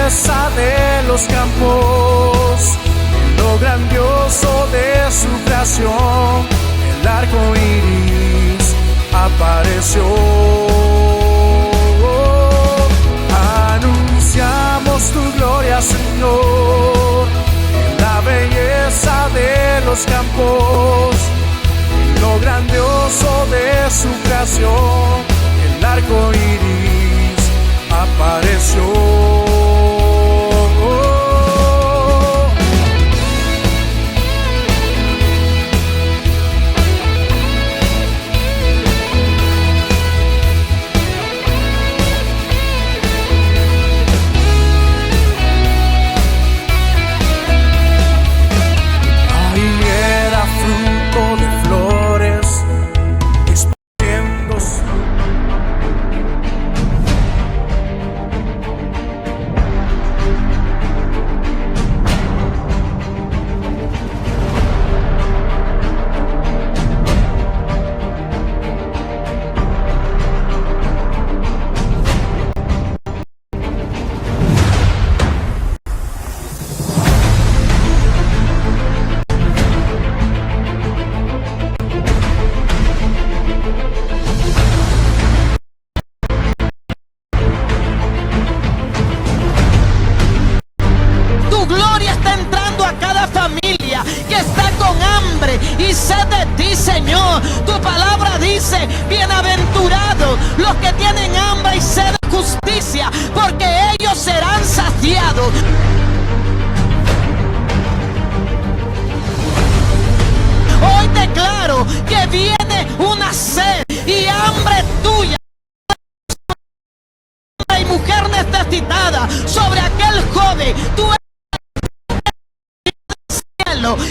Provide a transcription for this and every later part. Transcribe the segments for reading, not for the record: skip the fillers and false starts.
belleza de los campos, en lo grandioso de su creación, el arco iris apareció. Anunciamos tu gloria, Señor, en la belleza de los campos, en lo grandioso de su creación, el arco iris apareció. Tu palabra dice: bienaventurados los que tienen hambre y sed de justicia, porque ellos serán saciados. Hoy declaro que viene una sed y hambre tuya y mujer necesitada sobre aquel joven. Tú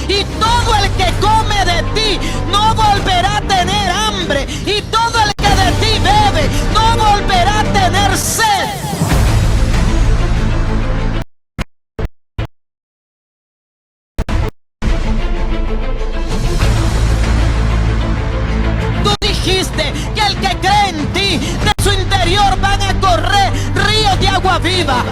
y todo el que come de ti no volverá a tener hambre, y todo el que de ti bebe no volverá a tener sed. Tú dijiste que el que cree en ti, de su interior van a correr ríos de agua viva.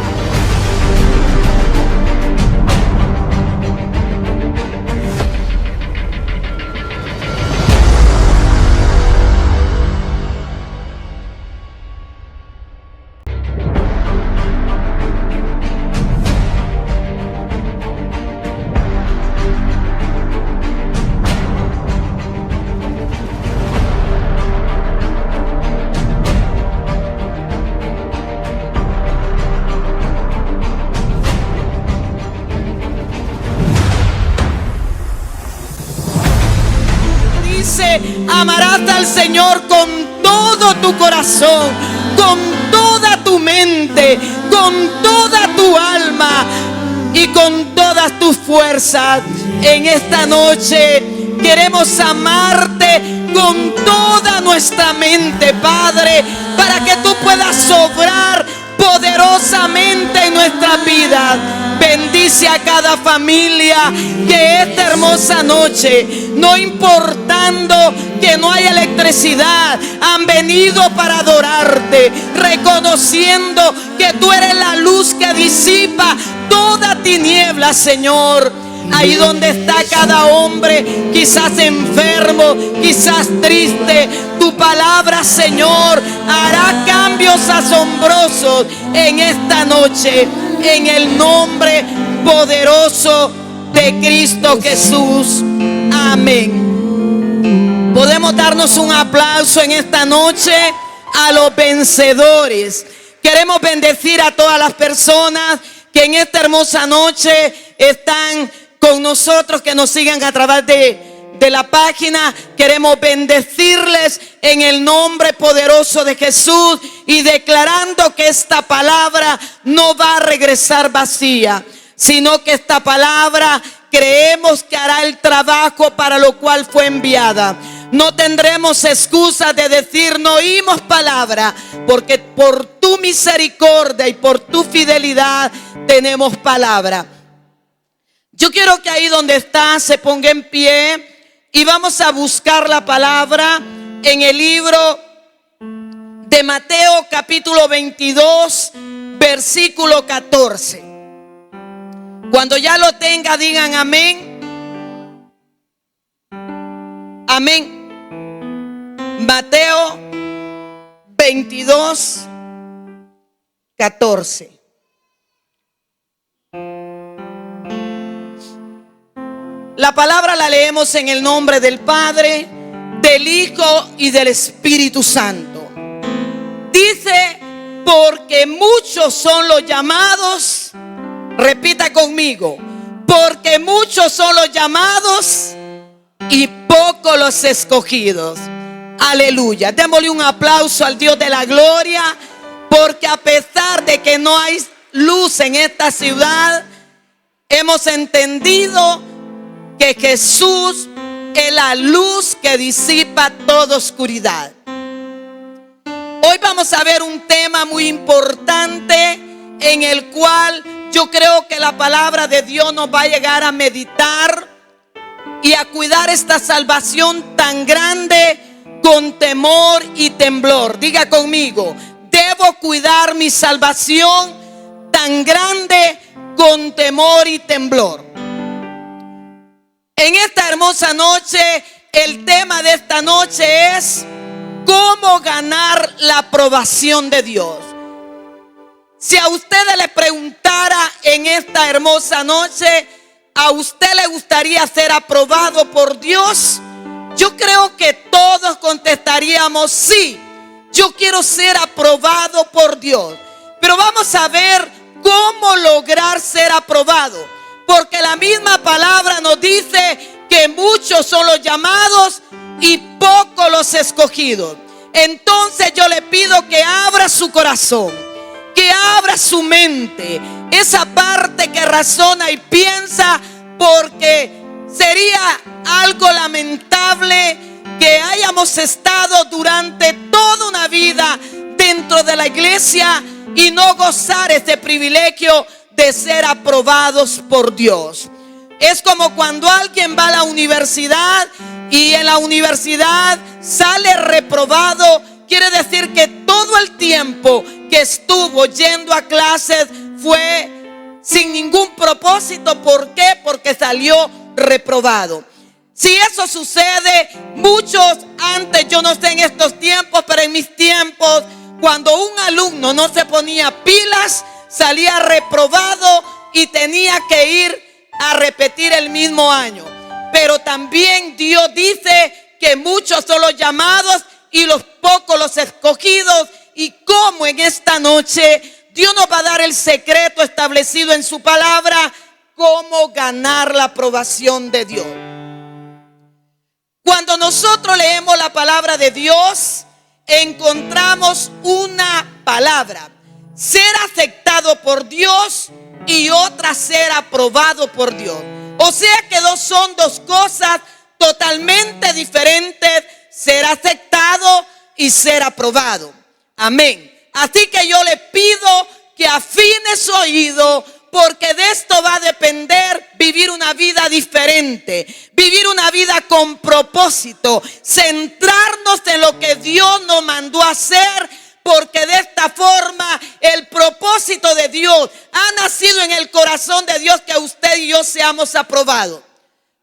Amarás al Señor con todo tu corazón, con toda tu mente, con toda tu alma y con todas tus fuerzas. En esta noche queremos amarte con toda nuestra mente, Padre, para que tú puedas obrar poderosamente en nuestra vida. Bendice a cada familia que esta hermosa noche, no importando que no haya electricidad, han venido para adorarte, reconociendo que tú eres la luz que disipa toda tiniebla, Señor. Ahí donde está cada hombre, quizás enfermo, quizás triste, tu palabra, Señor, hará cambios asombrosos en esta noche, en el nombre poderoso de Cristo Jesús. Amén. Podemos darnos un aplauso en esta noche a los vencedores. Queremos bendecir a todas las personas que en esta hermosa noche están con nosotros, que nos sigan a través de la página. Queremos bendecirles en el nombre poderoso de Jesús y declarando que esta palabra no va a regresar vacía, sino que esta palabra creemos que hará el trabajo para lo cual fue enviada. No tendremos excusa de decir no oímos palabra, porque por tu misericordia y por tu fidelidad tenemos palabra. Yo quiero que ahí donde está se ponga en pie y vamos a buscar la palabra en el libro de Mateo capítulo 22, versículo versículo 14. Cuando ya lo tenga, digan amén. Amén. Mateo 22, 14. La palabra la leemos en el nombre del Padre, del Hijo y del Espíritu Santo. Dice, porque muchos son los llamados. Repita conmigo, porque muchos son los llamados y pocos los escogidos. Aleluya. Démosle un aplauso al Dios de la gloria, porque a pesar de que no hay luz en esta ciudad, hemos entendido que Jesús es la luz que disipa toda oscuridad. Hoy vamos a ver un tema muy importante en el cual yo creo que la palabra de Dios nos va a llegar a meditar y a cuidar esta salvación tan grande con temor y temblor. Diga conmigo, debo cuidar mi salvación tan grande con temor y temblor. En esta hermosa noche, el tema de esta noche es cómo ganar la aprobación de Dios. Si a ustedes le preguntara en esta hermosa noche, ¿a usted le gustaría ser aprobado por Dios? Yo creo que todos contestaríamos sí. Yo quiero ser aprobado por Dios. Pero vamos a ver cómo lograr ser aprobado. Porque la misma palabra nos dice que muchos son los llamados y pocos los escogidos. Entonces yo le pido que abra su corazón, que abra su mente, esa parte que razona y piensa, porque sería algo lamentable que hayamos estado durante toda una vida dentro de la iglesia y no gozar este privilegio de ser aprobados por Dios. Es como cuando alguien va a la universidad y en la universidad sale reprobado. Quiere decir que todo el tiempo que estuvo yendo a clases fue sin ningún propósito. ¿Por qué? Porque salió reprobado. Si eso sucede, muchos antes, yo no sé en estos tiempos, pero en mis tiempos, cuando un alumno no se ponía pilas, salía reprobado y tenía que ir a repetir el mismo año. Pero también Dios dice que muchos son los llamados y los pocos los escogidos. Y como en esta noche Dios nos va a dar el secreto establecido en su palabra, cómo ganar la aprobación de Dios. Cuando nosotros leemos la palabra de Dios, encontramos una palabra: ser aceptado por Dios, y otra, ser aprobado por Dios. O sea que son dos cosas totalmente diferentes: ser aceptado y ser aprobado. Amén. Así que yo le pido que afine su oído, porque de esto va a depender vivir una vida diferente, vivir una vida con propósito, centrarnos en lo que Dios nos mandó a hacer, porque de esta forma el propósito de Dios ha nacido en el corazón de Dios, que usted y yo seamos aprobados.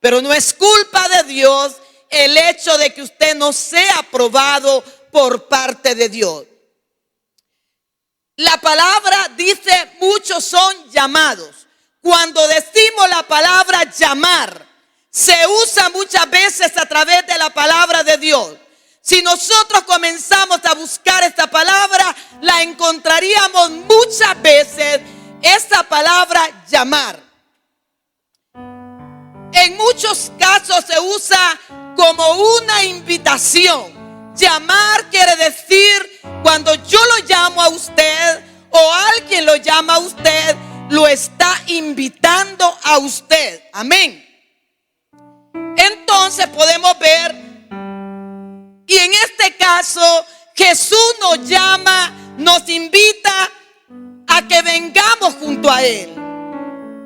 Pero no es culpa de Dios el hecho de que usted no sea aprobado por parte de Dios. La palabra dice muchos son llamados. Cuando decimos la palabra llamar, se usa muchas veces a través de la palabra de Dios. Si nosotros comenzamos a buscar esta palabra, la encontraríamos muchas veces, esta palabra llamar. En muchos casos se usa como una invitación. Llamar quiere decir, cuando yo lo llamo a usted o alguien lo llama a usted, lo está invitando a usted. Amén. Entonces podemos ver, y en este caso Jesús nos llama, nos invita a que vengamos junto a Él.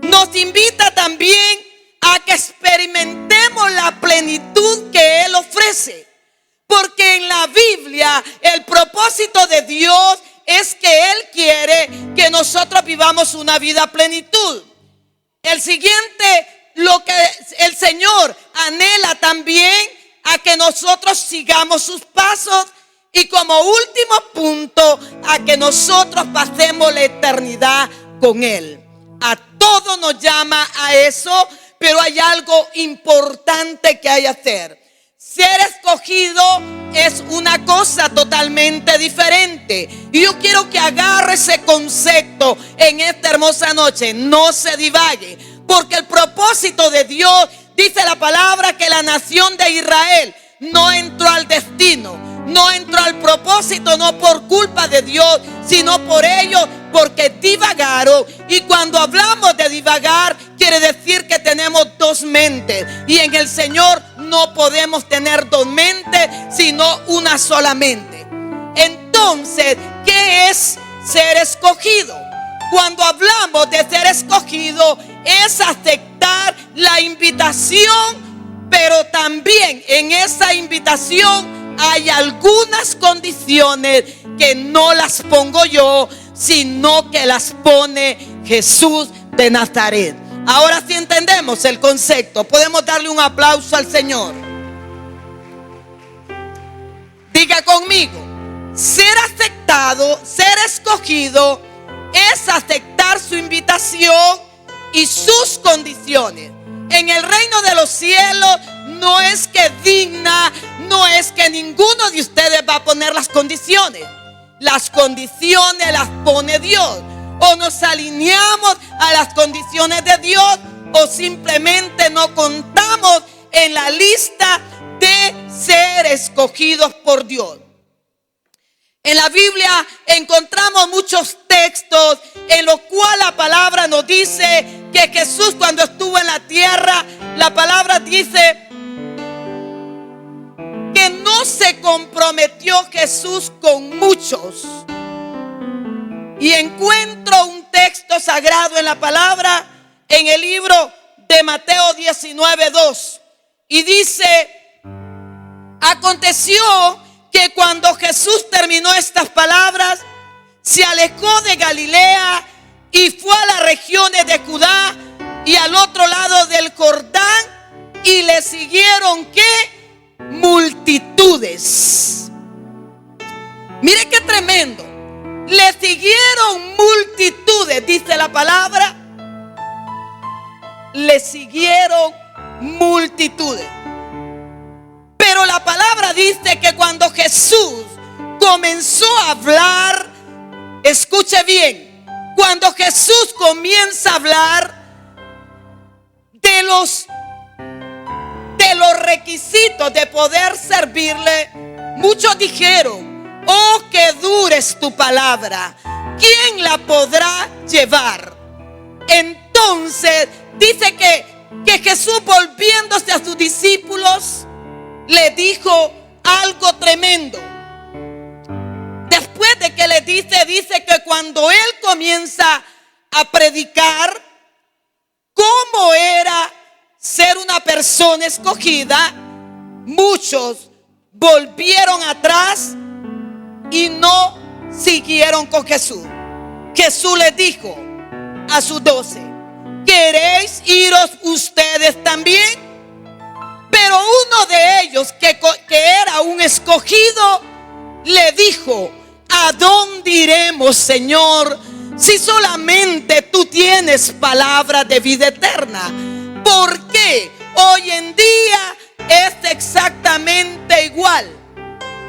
Nos invita también a que experimentemos la plenitud que Él ofrece. Porque en la Biblia el propósito de Dios es que Él quiere que nosotros vivamos una vida a plenitud. El siguiente, lo que el Señor anhela también a que nosotros sigamos sus pasos. Y como último punto, a que nosotros pasemos la eternidad con Él. A todos nos llama a eso, pero hay algo importante que hay que hacer. Ser escogido es una cosa totalmente diferente. Y yo quiero que agarre ese concepto en esta hermosa noche. No se divague, porque el propósito de Dios, dice la palabra, que la nación de Israel no entró al destino, no entró al propósito, no por culpa de Dios, sino por ellos, porque divagaron. Y cuando hablamos de divagar, quiere decir que tenemos dos mentes. Y en el Señor no podemos tener dos mentes, sino una sola mente. Entonces, ¿qué es ser escogido? Cuando hablamos de ser escogido, es aceptar la invitación, pero también en esa invitación hay algunas condiciones que no las pongo yo, sino que las pone Jesús de Nazaret. Ahora sí entendemos el concepto. Podemos darle un aplauso al Señor. Diga conmigo: ser aceptado, ser escogido, es aceptar su invitación y sus condiciones. En el reino de los cielos no es que digna, no es que ninguno de ustedes va a poner las condiciones. Las condiciones las pone Dios. O nos alineamos a las condiciones de Dios, o simplemente no contamos en la lista de ser escogidos por Dios. En la Biblia encontramos muchos textos en los cuales la palabra nos dice que Jesús, cuando estuvo en la tierra, la palabra dice que no se comprometió Jesús con muchos. Y encuentro un texto sagrado en la palabra, en el libro de Mateo 19:2. Y dice: aconteció que cuando Jesús terminó estas palabras, se alejó de Galilea y fue a las regiones de Judá y al otro lado del Jordán, y le siguieron ¿qué? Multitudes. Mire qué tremendo. Le siguieron multitudes, dice la palabra. Le siguieron multitudes. Pero la palabra dice que cuando Jesús comenzó a hablar, escuche bien, cuando Jesús comienza a hablar de los requisitos de poder servirle, muchos dijeron: oh, que dura es tu palabra, ¿quién la podrá llevar? Entonces dice que Jesús, volviéndose a sus discípulos, le dijo algo tremendo. Después de que le dice que cuando él comienza a predicar cómo era ser una persona escogida, muchos volvieron atrás y no siguieron con Jesús. Jesús les dijo a sus 12: ¿queréis iros ustedes también? Pero uno de ellos, que era un escogido, le dijo: ¿a dónde iremos, Señor, si solamente tú tienes palabra de vida eterna? ¿Por qué hoy en día es exactamente igual?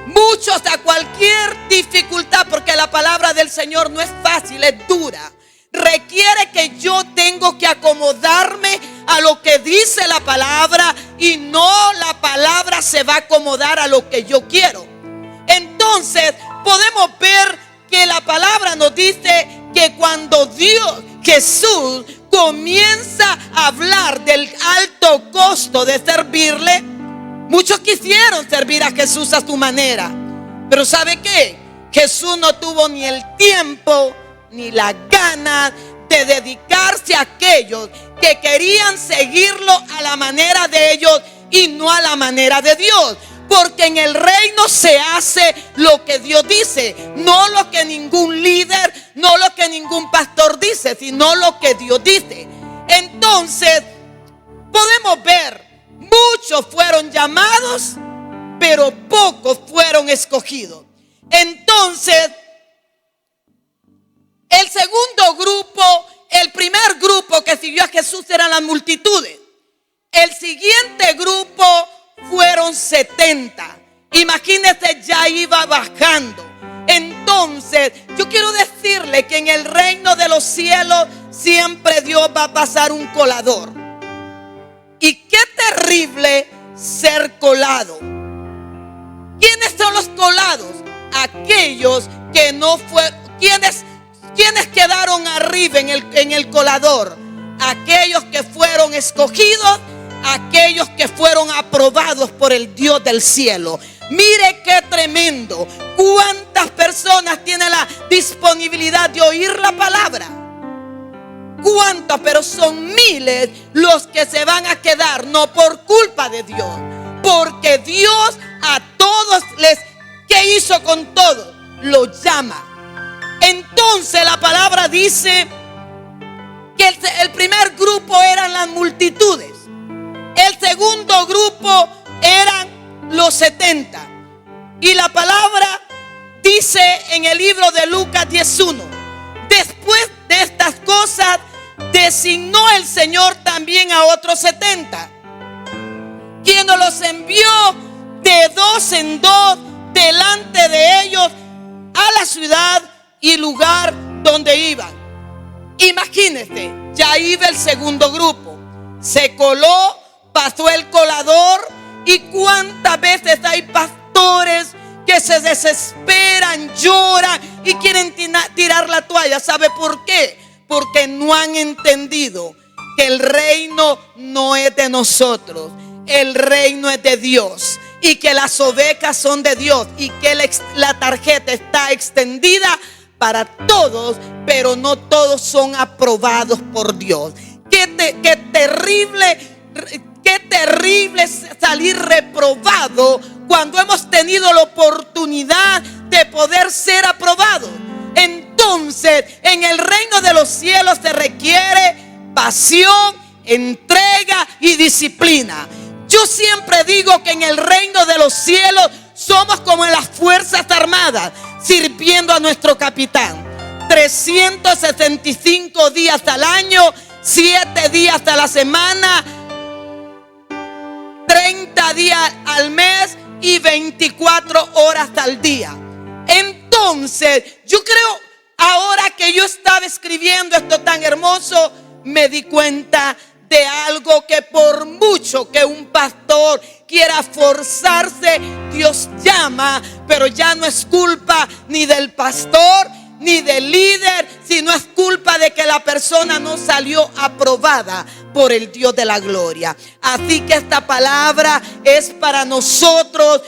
Muchos, a cualquier dificultad, porque la palabra del Señor no es fácil, es dura. Requiere que yo tengo que acomodarme a lo que dice la palabra, y no la palabra se va a acomodar a lo que yo quiero. Entonces podemos ver que la palabra nos dice que cuando Jesús comienza a hablar del alto costo de servirle, muchos quisieron servir a Jesús a su manera. Pero ¿sabe qué? Jesús no tuvo ni el tiempo ni la gana de dedicarse a aquellos que querían seguirlo a la manera de ellos y no a la manera de Dios. Porque en el reino se hace lo que Dios dice, no lo que ningún líder, no lo que ningún pastor dice, sino lo que Dios dice. Entonces, podemos ver, muchos fueron llamados, pero pocos fueron escogidos. Entonces, el segundo grupo, el primer grupo que siguió a Jesús eran las multitudes. El siguiente grupo fueron 70. Imagínense, ya iba bajando. Entonces, yo quiero decirle que en el reino de los cielos siempre Dios va a pasar un colador. Y qué terrible ser colado. ¿Quiénes son los colados? Aquellos que no fueron. ¿Quiénes quedaron arriba en el colador? Aquellos que fueron escogidos, aquellos que fueron aprobados por el Dios del cielo. Mire qué tremendo. ¿Cuántas personas tienen la disponibilidad de oír la palabra? ¿Cuántas? Pero son miles los que se van a quedar, no por culpa de Dios, porque Dios a todos ¿qué hizo con todos? Los llama. Entonces la palabra dice que el primer grupo eran las multitudes. El segundo grupo eran los 70. Y la palabra dice en el libro de Lucas 10:1: después de estas cosas designó el Señor también a otros 70, quien los envió de 2 en 2 delante de ellos a la ciudad y lugar donde iban. Imagínense, ya iba el segundo grupo, se coló, pasó el colador. Y cuántas veces hay pastores que se desesperan, lloran y quieren tirar la toalla. ¿Sabe por qué? Porque no han entendido que el reino no es de nosotros, el reino es de Dios, y que las ovejas son de Dios, y que la tarjeta está extendida para todos, pero no todos son aprobados por Dios. Qué terrible salir reprobado cuando hemos tenido la oportunidad de poder ser aprobados. Entonces, en el reino de los cielos se requiere pasión, entrega y disciplina. Yo siempre digo que en el reino de los cielos somos como en las Fuerzas Armadas, sirviendo a nuestro capitán. 365 días al año, 7 días a la semana, 30 días al mes y 24 horas al día. Entonces, yo creo, ahora que yo estaba escribiendo esto tan hermoso, me di cuenta de algo, que por mucho que un pastor quiera forzarse, Dios llama, pero ya no es culpa ni del pastor ni del líder, sino es culpa de que la persona no salió aprobada por el Dios de la gloria. Así que esta palabra es para nosotros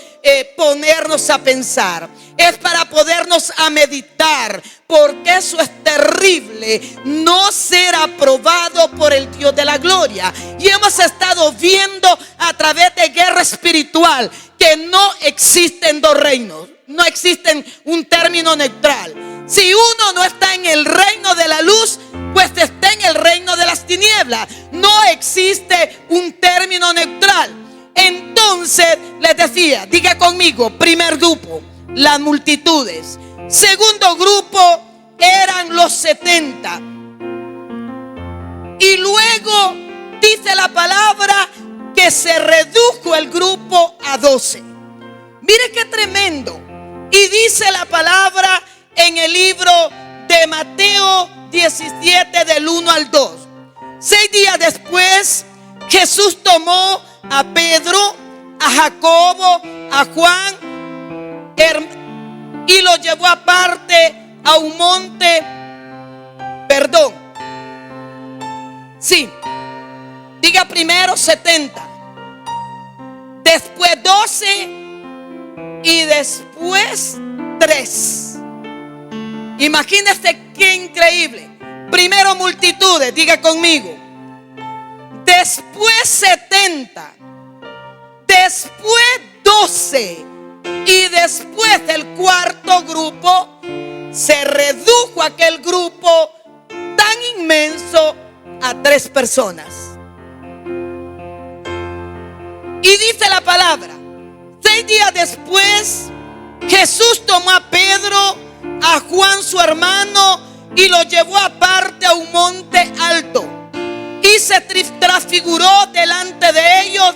ponernos a pensar, es para podernos a meditar, porque eso es terrible, no ser aprobado por el Dios de la gloria. Y hemos estado viendo a través de guerra espiritual que no existen dos reinos, no existen un término neutral. Si uno no está en el reino de la luz, pues está en el reino de las tinieblas. No existe un término neutral. Entonces, les decía, diga conmigo: primer grupo, las multitudes. Segundo grupo eran los 70. Y luego dice la palabra que se redujo el grupo a 12. Mire qué tremendo. Y dice la palabra en el libro de Mateo 17 del 1 al 2: 6 días después, Jesús tomó a Pedro, a Jacobo, a Juan y lo llevó aparte a un monte. Diga primero 70, después 12 y después 3. Imagínense qué increíble. Primero multitudes, diga conmigo. Después 70. Después 12. Y después del cuarto grupo, se redujo aquel grupo tan inmenso a 3 personas. Y dice la palabra: 6 días después, Jesús tomó a Pedro, a Juan su hermano, y lo llevó aparte a un monte alto. Y se transfiguró delante de ellos,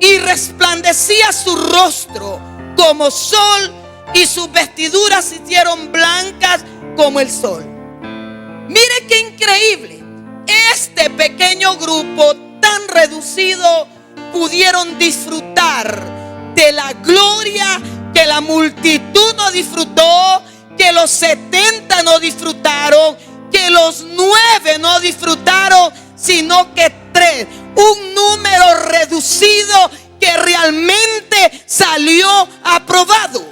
y resplandecía su rostro como sol, y sus vestiduras se hicieron blancas como el sol. Mire qué increíble. Este pequeño grupo tan reducido pudieron disfrutar de la gloria que la multitud no disfrutó, que los 70 no disfrutaron, que los 9 no disfrutaron, sino que 3, un número reducido que realmente salió aprobado.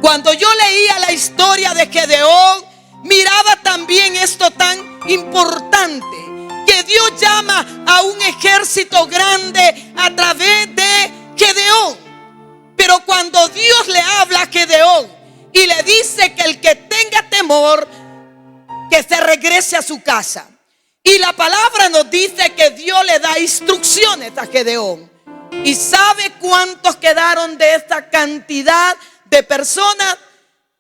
Cuando yo leía la historia de Gedeón, miraba también esto tan importante, que Dios llama a un ejército grande a través de Gedeón. Pero cuando Dios le habla a Gedeón y le dice que el que tenga temor, que se regrese a su casa. Y la palabra nos dice que Dios le da instrucciones a Gedeón. ¿Y sabe cuántos quedaron de esta cantidad de personas?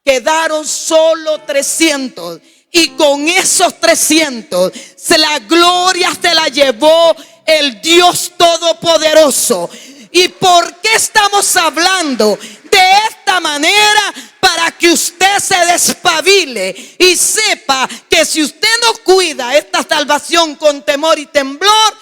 Quedaron solo 300. Y con esos 300, la gloria se la llevó el Dios Todopoderoso. ¿Y por qué estamos hablando de esta manera? Para que usted se despabile y sepa que si usted no cuida esta salvación con temor y temblor,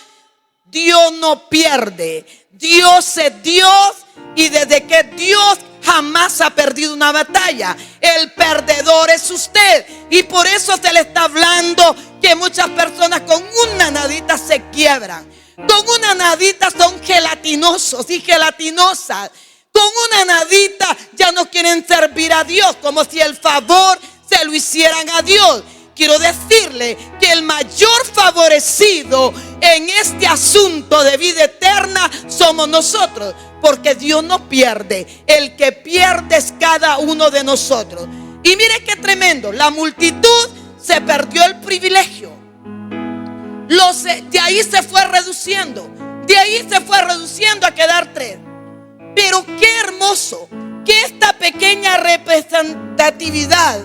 Dios no pierde. Dios es Dios, y desde que Dios jamás ha perdido una batalla. El perdedor es usted. Y por eso se le está hablando que muchas personas con una nadita se quiebran. Con una nadita son gelatinosos y gelatinosas. Con una nadita ya no quieren servir a Dios, como si el favor se lo hicieran a Dios. Quiero decirle que el mayor favorecido en este asunto de vida eterna somos nosotros, porque Dios no pierde. El que pierde es cada uno de nosotros. Y mire qué tremendo, la multitud se perdió el privilegio. De ahí se fue reduciendo, a quedar 3. Pero qué hermoso que esta pequeña representatividad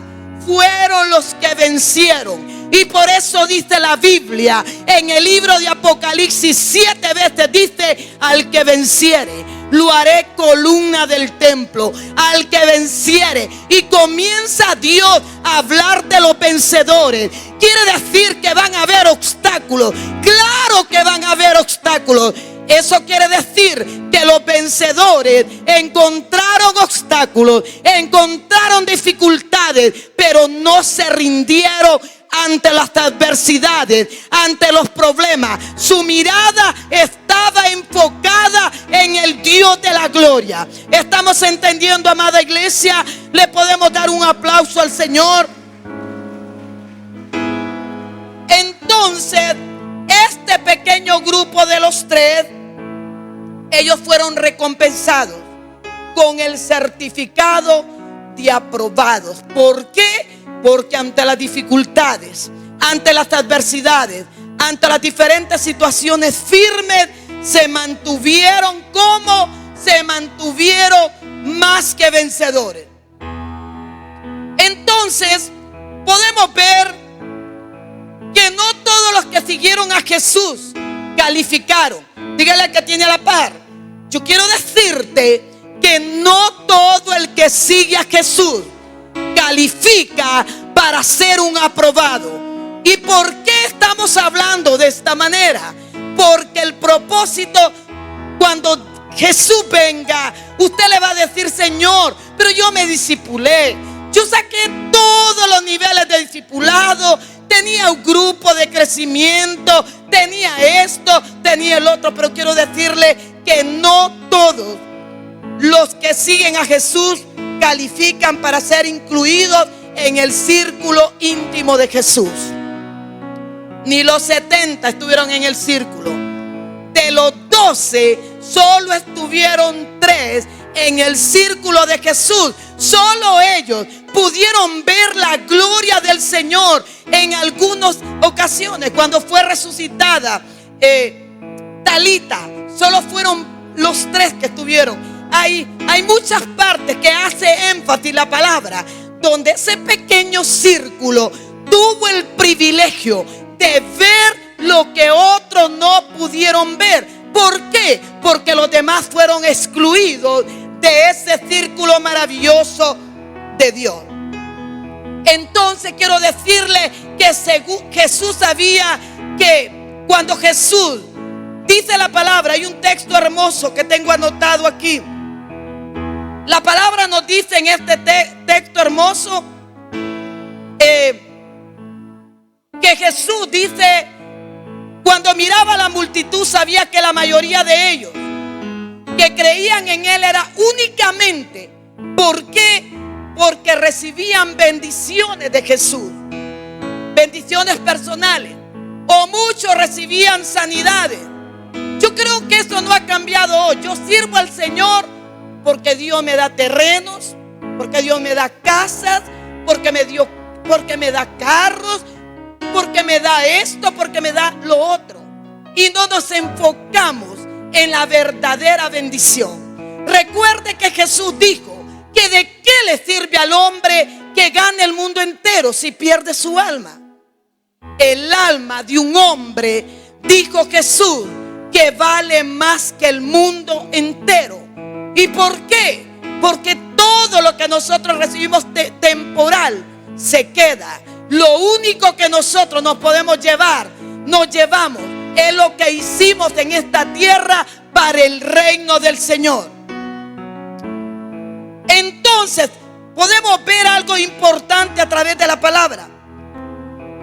fueron los que vencieron. Y por eso dice la Biblia en el libro de Apocalipsis 7 veces, dice: al que venciere, lo haré columna del templo. Al que venciere. Y comienza Dios a hablar de los vencedores. Quiere decir que van a haber obstáculos. Claro que van a haber obstáculos. Eso quiere decir que los vencedores encontraron obstáculos, encontraron dificultades, pero no se rindieron ante las adversidades, ante los problemas. Su mirada estaba enfocada en el Dios de la gloria. ¿Estamos entendiendo, amada iglesia? Le podemos dar un aplauso al Señor. Entonces, este pequeño grupo de los 3, ellos fueron recompensados con el certificado de aprobados. ¿Por qué? Porque ante las dificultades, ante las adversidades, ante las diferentes situaciones firmes, se mantuvieron como se mantuvieron más que vencedores. Entonces, podemos ver que no todos los que siguieron a Jesús calificaron. Dígale al que tiene a la par: yo quiero decirte que no todo el que sigue a Jesús califica para ser un aprobado. ¿Y por qué estamos hablando de esta manera? Porque el propósito, cuando Jesús venga, usted le va a decir: Señor, pero yo me discipulé, yo saqué todos los niveles de discipulado, tenía un grupo de crecimiento, tenía esto, tenía el otro. Pero quiero decirle que no todos los que siguen a Jesús califican para ser incluidos en el círculo íntimo de Jesús. Ni los 70 estuvieron en el círculo. De los 12 solo estuvieron 3 pies en el círculo de Jesús. Solo ellos pudieron ver la gloria del Señor en algunas ocasiones. Cuando fue resucitada Talita, solo fueron los tres que estuvieron. Hay muchas partes que hace énfasis la palabra, donde ese pequeño círculo tuvo el privilegio de ver lo que otros no pudieron ver. ¿Por qué? Porque los demás fueron excluidos de ese círculo maravilloso de Dios. Entonces quiero decirle que Jesús sabía que cuando Jesús dice la palabra, hay un texto hermoso que tengo anotado aquí. La palabra nos dice en este texto hermoso que Jesús dice, cuando miraba a la multitud, sabía que la mayoría de ellos que creían en Él era únicamente, ¿por qué? Porque recibían bendiciones de Jesús, bendiciones personales, o muchos recibían sanidades. Yo creo que eso no ha cambiado hoy. Yo sirvo al Señor porque Dios me da terrenos, porque Dios me da casas, porque me da carros, porque me da esto, porque me da lo otro. Y no nos enfocamos en la verdadera bendición. Recuerde que Jesús dijo que de qué le sirve al hombre que gane el mundo entero si pierde su alma. El alma de un hombre, dijo Jesús, que vale más que el mundo entero. ¿Y por qué? Porque todo lo que nosotros recibimos temporal se queda. Lo único que nosotros nos podemos llevar, nos llevamos, es lo que hicimos en esta tierra para el reino del Señor. Entonces, podemos ver algo importante a través de la palabra.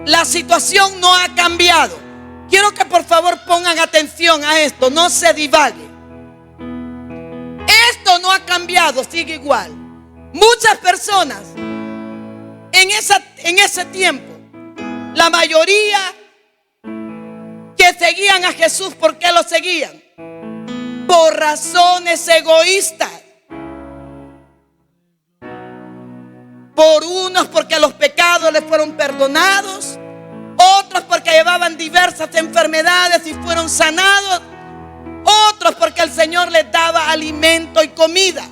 La situación no ha cambiado. Quiero que por favor pongan atención a esto, no se divague. Esto no ha cambiado, sigue igual. Muchas personas en ese tiempo, la mayoría que seguían a Jesús, ¿por qué lo seguían? Por razones egoístas. Por unos porque los pecados les fueron perdonados, otros porque llevaban diversas enfermedades y fueron sanados, otros porque el Señor les daba alimento y comida.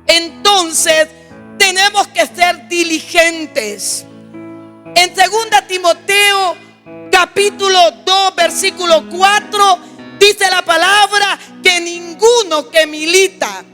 Entonces tenemos que ser diligentes. En 2 Timoteo capítulo 2 versículo 4 dice la palabra que ninguno que milita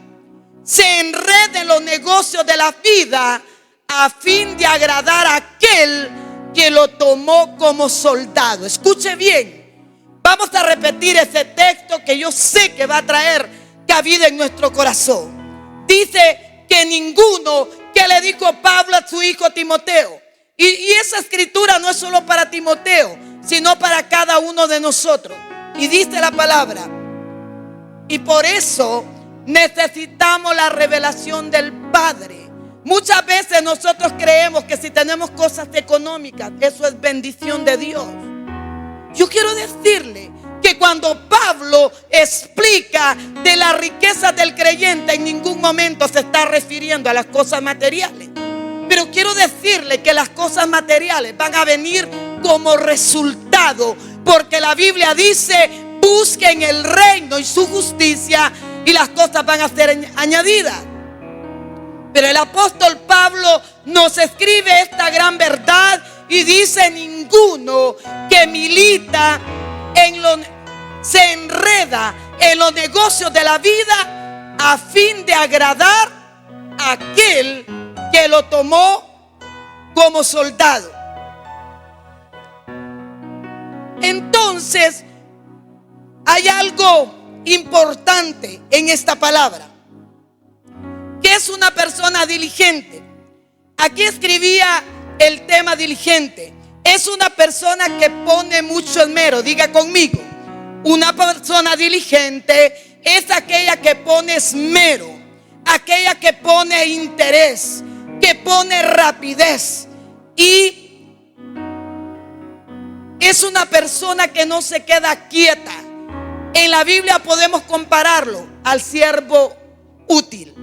se enrede en los negocios de la vida a fin de agradar a aquel que lo tomó como soldado. Escuche bien, vamos a repetir ese texto que yo sé que va a traer cabida en nuestro corazón. Dice que ninguno, que le dijo Pablo a su hijo Timoteo, y esa escritura no es solo para Timoteo, sino para cada uno de nosotros. Y dice la palabra, y por eso necesitamos la revelación del Padre. Muchas veces nosotros creemos que si tenemos cosas económicas, eso es bendición de Dios. Yo quiero decirle que cuando Pablo explica de la riqueza del creyente, en ningún momento se está refiriendo a las cosas materiales. Pero quiero decirle que las cosas materiales van a venir como resultado, porque la Biblia dice: busquen el reino y su justicia, y las cosas van a ser añadidas. Pero el apóstol Pablo nos escribe esta gran verdad y dice: ninguno que milita se enreda en los negocios de la vida a fin de agradar a aquel que lo tomó como soldado. Entonces, hay algo importante en esta palabra. ¿Qué es una persona diligente? Aquí escribía el tema diligente. Es una persona que pone mucho esmero. Diga conmigo: una persona diligente es aquella que pone esmero, aquella que pone interés, que pone rapidez, y es una persona que no se queda quieta. En la Biblia podemos compararlo al siervo útil.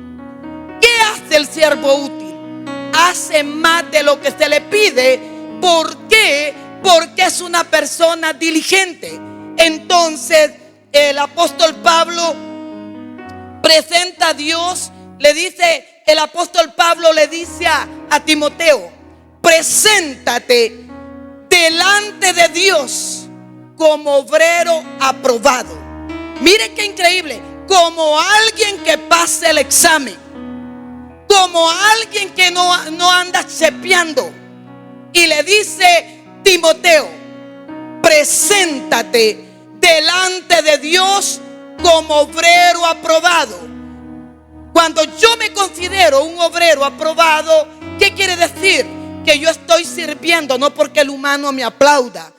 ¿Qué hace el siervo útil? Hace más de lo que se le pide. ¿Por qué? Porque es una persona diligente. Entonces el apóstol Pablo presenta a Dios. El apóstol Pablo le dice a Timoteo: preséntate delante de Dios como obrero aprobado. Mire qué increíble. Como alguien que pase el examen, como alguien que no anda chepeando. Y le dice: Timoteo, preséntate delante de Dios como obrero aprobado. Cuando yo me considero un obrero aprobado, ¿qué quiere decir? Que yo estoy sirviendo no porque el humano me aplauda,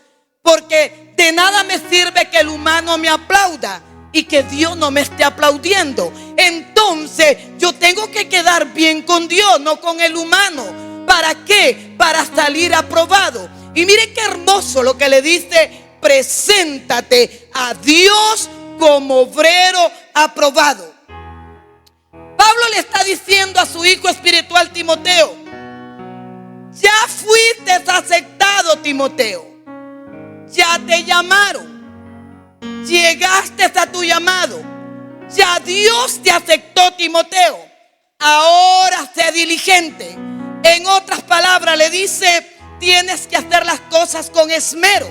porque de nada me sirve que el humano me aplauda y que Dios no me esté aplaudiendo. Entonces yo tengo que quedar bien con Dios, no con el humano. ¿Para qué? Para salir aprobado. Y mire qué hermoso lo que le dice: preséntate a Dios como obrero aprobado. Pablo le está diciendo a su hijo espiritual Timoteo: ya fuiste aceptado, Timoteo. Ya te llamaron. Llegaste a tu llamado. Ya Dios te aceptó, Timoteo. Ahora sé diligente. En otras palabras le dice: tienes que hacer las cosas con esmero.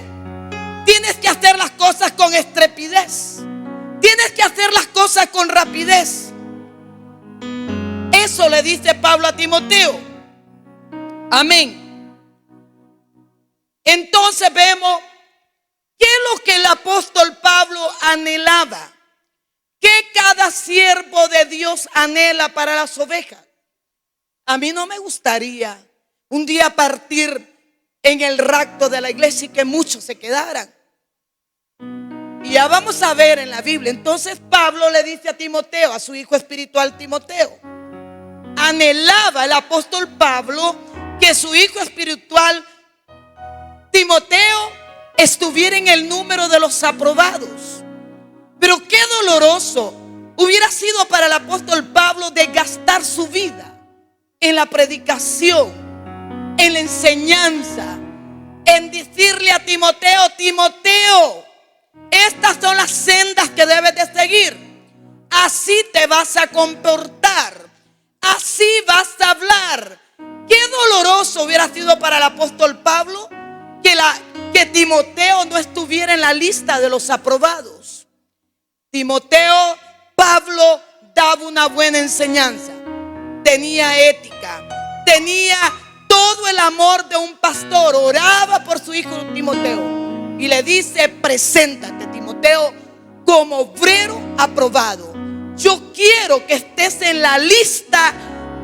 Tienes que hacer las cosas con estrepidez. Tienes que hacer las cosas con rapidez. Eso le dice Pablo a Timoteo. Amén. Entonces vemos qué es lo que el apóstol Pablo anhelaba. ¿Qué cada siervo de Dios anhela para las ovejas? A mí no me gustaría un día partir en el rapto de la iglesia y que muchos se quedaran. Y ya vamos a ver en la Biblia. Entonces Pablo le dice a Timoteo, a su hijo espiritual Timoteo, anhelaba el apóstol Pablo que su hijo espiritual Timoteo estuviera en el número de los aprobados. Pero qué doloroso hubiera sido para el apóstol Pablo de gastar su vida en la predicación, en la enseñanza, en decirle a Timoteo: Timoteo, estas son las sendas que debes de seguir. Así te vas a comportar, así vas a hablar. Qué doloroso hubiera sido para el apóstol Pablo que Timoteo no estuviera en la lista de los aprobados. Timoteo, Pablo daba una buena enseñanza. Tenía ética, tenía todo el amor de un pastor. Oraba por su hijo Timoteo y le dice: preséntate, Timoteo, como obrero aprobado. Yo quiero que estés en la lista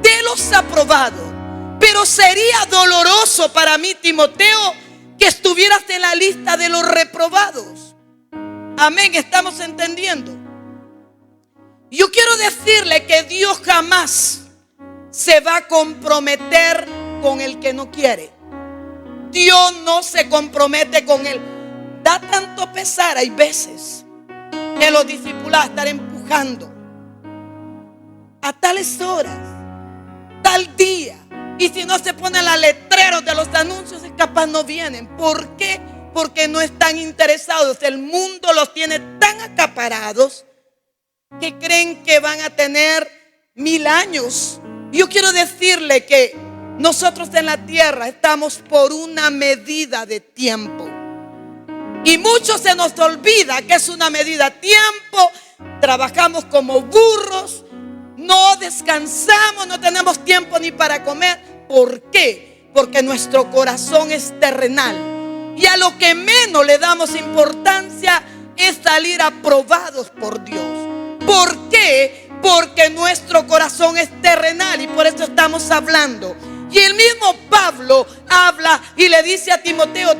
de los aprobados. Pero sería doloroso para mí, Timoteo, que estuvieras en la lista de los reprobados. Amén, estamos entendiendo. Yo quiero decirle que Dios jamás se va a comprometer con el que no quiere. Dios no se compromete con él. Da tanto pesar, hay veces, que los discípulos están empujando a tales horas, tal día. Y si no se ponen los letreros de los anuncios, capaz no vienen. ¿Por qué? Porque no están interesados. El mundo los tiene tan acaparados que creen que van a tener 1000 años. Yo quiero decirle que nosotros en la tierra estamos por una medida de tiempo. Y mucho se nos olvida que es una medida de tiempo. Trabajamos como burros, no descansamos, no tenemos tiempo ni para comer. ¿Por qué? Porque nuestro corazón es terrenal. Y a lo que menos le damos importancia es salir aprobados por Dios. ¿Por qué? Porque nuestro corazón es terrenal y por eso estamos hablando. Y el mismo Pablo habla y le dice a Timoteo,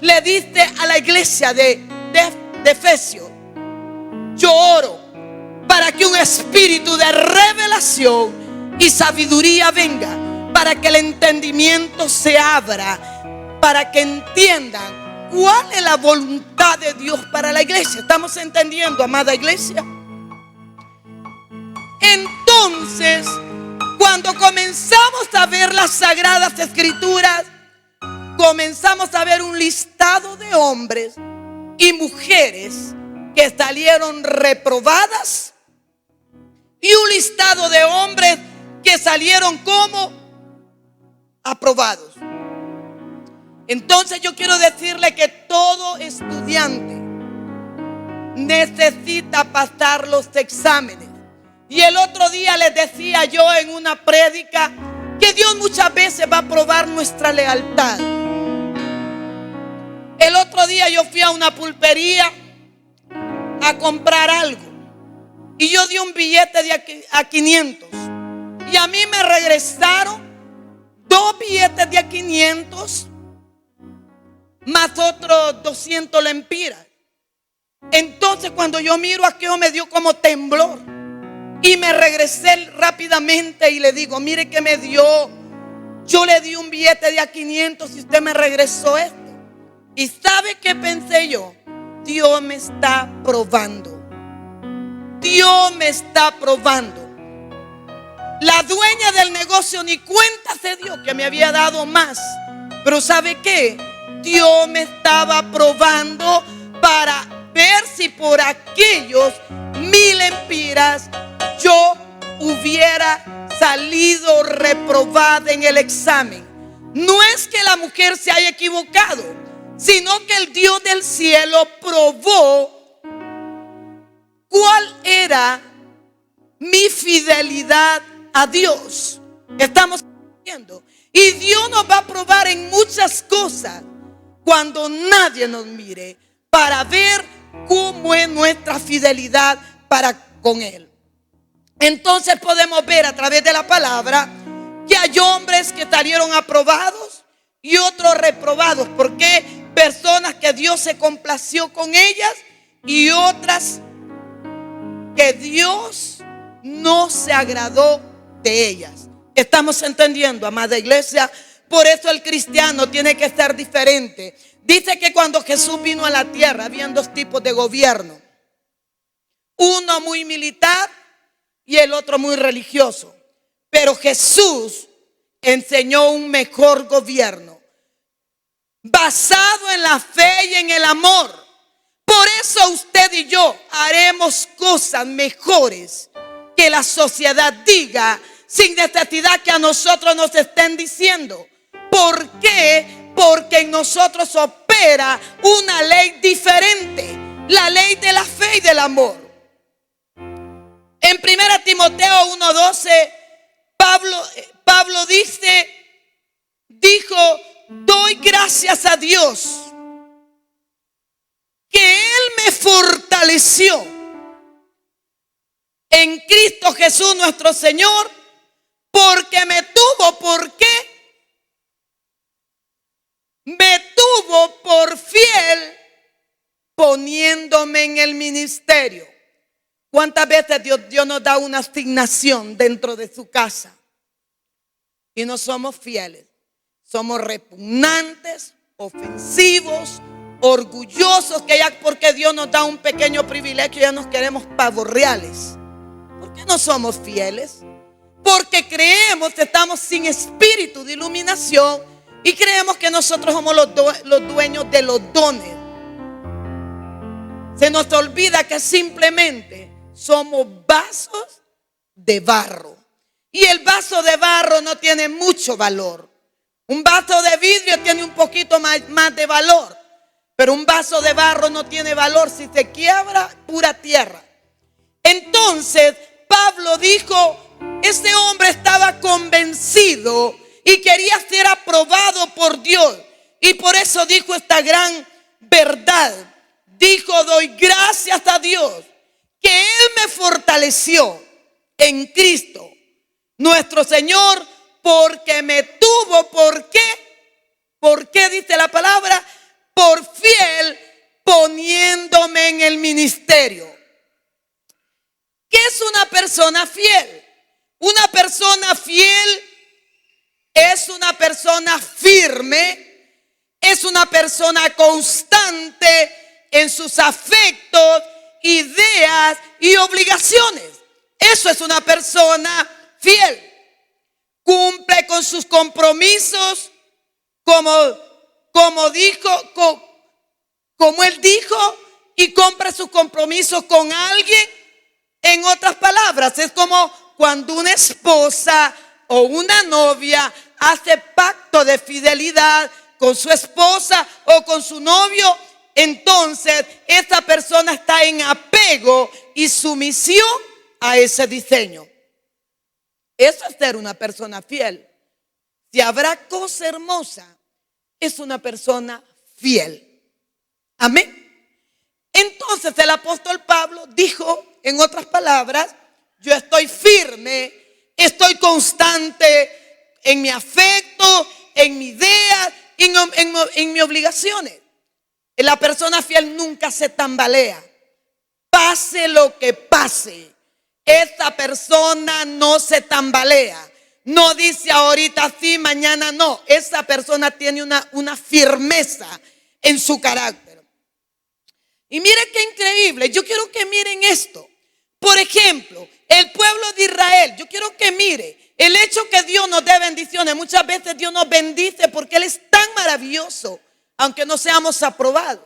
le dice a la iglesia de Efesios: yo oro para que un espíritu de revelación y sabiduría venga, para que el entendimiento se abra, para que entiendan cuál es la voluntad de Dios para la iglesia. ¿Estamos entendiendo, amada iglesia? Entonces, cuando comenzamos a ver las Sagradas Escrituras, comenzamos a ver un listado de hombres y mujeres que salieron reprobadas y un listado de hombres que salieron como aprobados. Entonces yo quiero decirle que todo estudiante necesita pasar los exámenes. Y el otro día les decía yo en una prédica que Dios muchas veces va a probar nuestra lealtad. El otro día yo fui a una pulpería a comprar algo y yo di un billete a 500 y a mí me regresaron 2 billetes de a 500 más otros 200 lempiras. Entonces cuando yo miro aquello me dio como temblor y me regresé rápidamente y le digo: mire que me dio, yo le di un billete de a 500 y usted me regresó esto. ¿Y sabe qué pensé yo? Dios me está probando. Dios me está probando. La dueña del negocio ni cuenta se dio que me había dado más. Pero ¿sabe qué? Dios me estaba probando para ver si por aquellos 1000 lempiras yo hubiera salido reprobada en el examen. No es que la mujer se haya equivocado, sino que el Dios del cielo probó cuál era mi fidelidad a Dios. Estamos viendo. Y Dios nos va a probar en muchas cosas cuando nadie nos mire, para ver cómo es nuestra fidelidad para con Él. Entonces podemos ver a través de la palabra que hay hombres que salieron aprobados y otros reprobados. ¿Por qué? Personas que Dios se complació con ellas y otras que Dios no se agradó de ellas. Estamos entendiendo, amada iglesia. Por eso el cristiano tiene que ser diferente. Dice que cuando Jesús vino a la tierra habían 2 tipos de gobierno: uno muy militar y el otro muy religioso. Pero Jesús enseñó un mejor gobierno basado en la fe y en el amor. Por eso usted y yo haremos cosas mejores que la sociedad diga, sin necesidad que a nosotros nos estén diciendo. ¿Por qué? Porque en nosotros opera una ley diferente, la ley de la fe y del amor. En 1 Timoteo 1:12, Pablo dijo: doy gracias a Dios que Él me fortaleció en Cristo Jesús nuestro Señor, porque me tuvo, ¿por qué? Me tuvo por fiel poniéndome en el ministerio. ¿Cuántas veces Dios nos da una asignación dentro de su casa y no somos fieles? Somos repugnantes, ofensivos, orgullosos, que ya porque Dios nos da un pequeño privilegio ya nos queremos pavos reales. ¿Por qué no somos fieles? Porque creemos que estamos sin espíritu de iluminación y creemos que nosotros somos los dueños de los dones. Se nos olvida que simplemente somos vasos de barro. Y el vaso de barro no tiene mucho valor. Un vaso de vidrio tiene un poquito más de valor. Pero un vaso de barro no tiene valor. Si se quiebra, pura tierra. Entonces Pablo dijo: este hombre estaba convencido y quería ser aprobado por Dios. Y por eso dijo esta gran verdad. Dijo: doy gracias a Dios que Él me fortaleció en Cristo nuestro Señor, porque me tuvo. ¿Por qué? ¿Por qué dice la palabra? Por fiel poniéndome en el ministerio. ¿Qué es una persona fiel? Una persona fiel es una persona firme, es una persona constante en sus afectos, ideas y obligaciones. Eso es una persona fiel. Cumple con sus compromisos como él dijo, y cumple sus compromisos con alguien. En otras palabras, es como cuando una esposa o una novia hace pacto de fidelidad con su esposa o con su novio. Entonces esta persona está en apego y sumisión a ese diseño. Eso es ser una persona fiel. Si habrá cosa hermosa, es una persona fiel. Amén. Entonces el apóstol Pablo dijo, en otras palabras, yo estoy firme, estoy constante en mi afecto, en mi idea, en mis obligaciones. La persona fiel nunca se tambalea. Pase lo que pase, esta persona no se tambalea. No dice ahorita sí, mañana no. Esa persona tiene una firmeza en su carácter. Y mire qué increíble. Yo quiero que miren esto. Por ejemplo, el pueblo de Israel. Yo quiero que mire el hecho que Dios nos dé bendiciones. Muchas veces Dios nos bendice porque Él es tan maravilloso, aunque no seamos aprobados.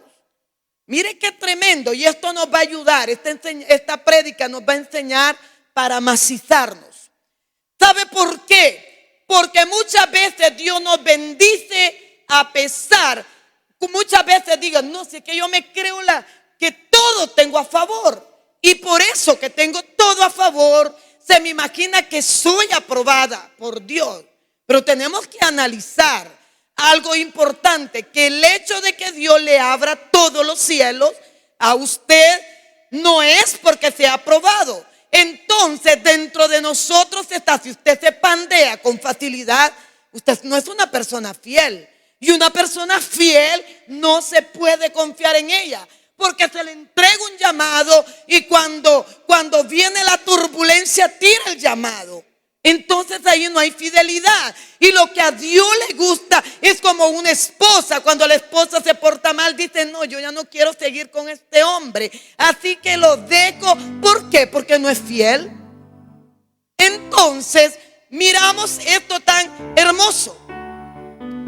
Mire qué tremendo. Y esto nos va a ayudar. Esta prédica nos va a enseñar para macizarnos. ¿Sabe por qué? Porque muchas veces Dios nos bendice a pesar. Muchas veces digan, no, si es que yo me creo que todo tengo a favor. Y por eso que tengo todo a favor, se me imagina que soy aprobada por Dios. Pero tenemos que analizar algo importante, que el hecho de que Dios le abra todos los cielos a usted no es porque sea aprobado. Entonces dentro de nosotros está, si usted se pandea con facilidad, usted no es una persona fiel. Y una persona fiel no se puede confiar en ella, porque se le entrega un llamado y cuando viene la turbulencia tira el llamado. Entonces ahí no hay fidelidad. Y lo que a Dios le gusta es como una esposa. Cuando la esposa se porta mal, dice, no, yo ya no quiero seguir con este hombre, así que lo dejo. ¿Por qué? Porque no es fiel. Entonces miramos esto tan hermoso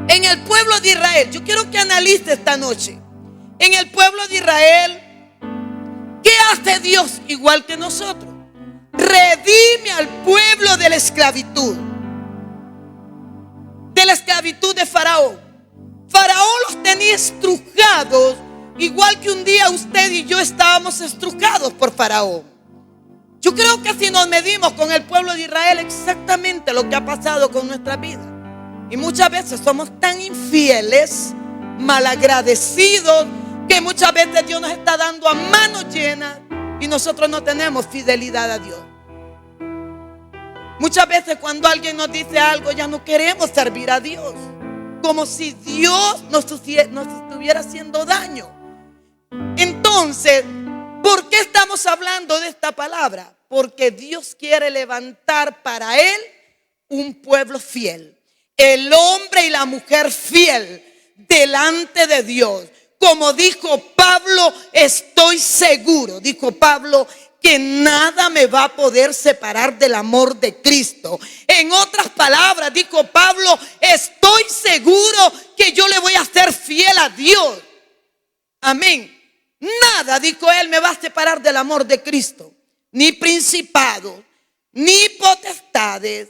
en el pueblo de Israel. Yo quiero que analice esta noche. En el pueblo de Israel, ¿qué hace Dios igual que nosotros? Redime al pueblo de la esclavitud de Faraón. Faraón los tenía estrujados, igual que un día usted y yo estábamos estrujados por Faraón. Yo creo que si nos medimos con el pueblo de Israel, exactamente lo que ha pasado con nuestra vida. Y muchas veces somos tan infieles, malagradecidos, que muchas veces Dios nos está dando a manos llenas y nosotros no tenemos fidelidad a Dios. Muchas veces cuando alguien nos dice algo, ya no queremos servir a Dios, como si Dios nos estuviera haciendo daño. Entonces, ¿por qué estamos hablando de esta palabra? Porque Dios quiere levantar para Él un pueblo fiel. El hombre y la mujer fiel delante de Dios. Como dijo Pablo, estoy seguro, dijo Pablo, que nada me va a poder separar del amor de Cristo. En otras palabras, dijo Pablo, estoy seguro que yo le voy a ser fiel a Dios. Amén. Nada, dijo él, me va a separar del amor de Cristo. Ni principados, ni potestades,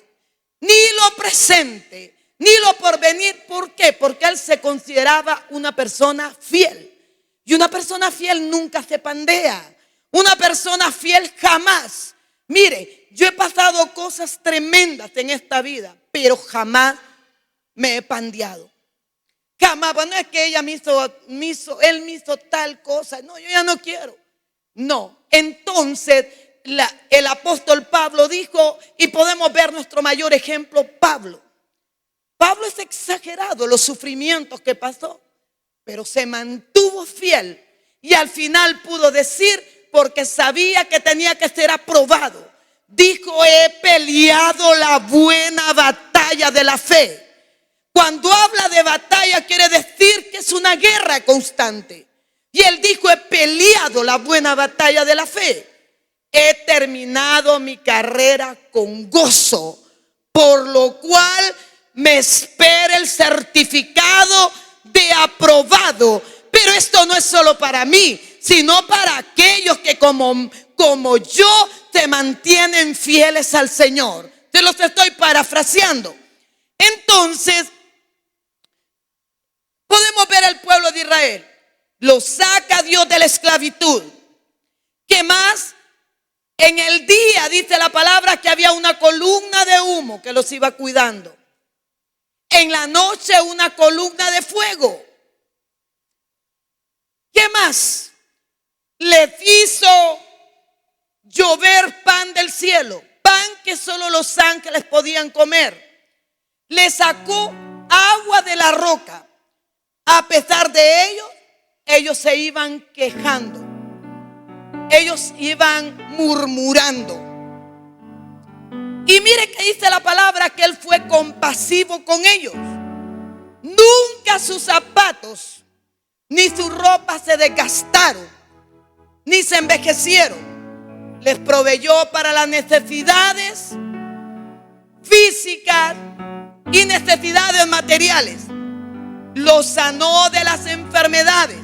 ni lo presente, ni lo porvenir. ¿Por qué? Porque él se consideraba una persona fiel. Y una persona fiel nunca se pandea. Una persona fiel jamás. Mire, yo he pasado cosas tremendas en esta vida, pero jamás me he pandeado. Jamás, no es que ella él me hizo tal cosa. No, yo ya no quiero. No, entonces el apóstol Pablo dijo, y podemos ver nuestro mayor ejemplo, Pablo. Pablo es exagerado los sufrimientos que pasó, pero se mantuvo fiel y al final pudo decir, porque sabía que tenía que ser aprobado, dijo, he peleado la buena batalla de la fe. Cuando habla de batalla quiere decir que es una guerra constante. Y él dijo, he peleado la buena batalla de la fe. he terminado mi carrera con gozo, por lo cual me espera el certificado de aprobado. Pero esto no es solo para mí, sino para aquellos que como yo se mantienen fieles al Señor. Te los estoy parafraseando. Entonces, podemos ver al pueblo de Israel. Lo saca Dios de la esclavitud. ¿Qué más? En el día dice la palabra que había una columna de humo que los iba cuidando. En la noche una columna de fuego. ¿Qué más? Les hizo llover pan del cielo, pan que solo los ángeles podían comer. Les sacó agua de la roca. A pesar de ello, ellos se iban quejando. Ellos iban murmurando. Y mire que dice la palabra que Él fue compasivo con ellos. Nunca sus zapatos ni sus ropas se desgastaron, ni se envejecieron. Les proveyó para las necesidades físicas y necesidades materiales. Los sanó de las enfermedades.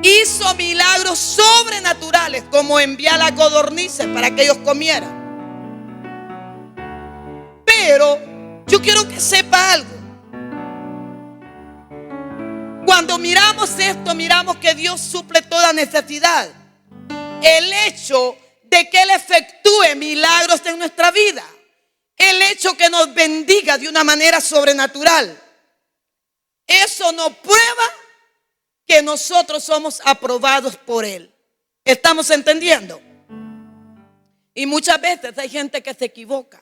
Hizo milagros sobrenaturales, como enviar a codornices para que ellos comieran. Pero yo quiero que sepa algo. Cuando miramos esto, miramos que Dios suple toda necesidad. El hecho de que Él efectúe milagros en nuestra vida, el hecho que nos bendiga de una manera sobrenatural, eso nos prueba que nosotros somos aprobados por Él. ¿Estamos entendiendo? Y muchas veces hay gente que se equivoca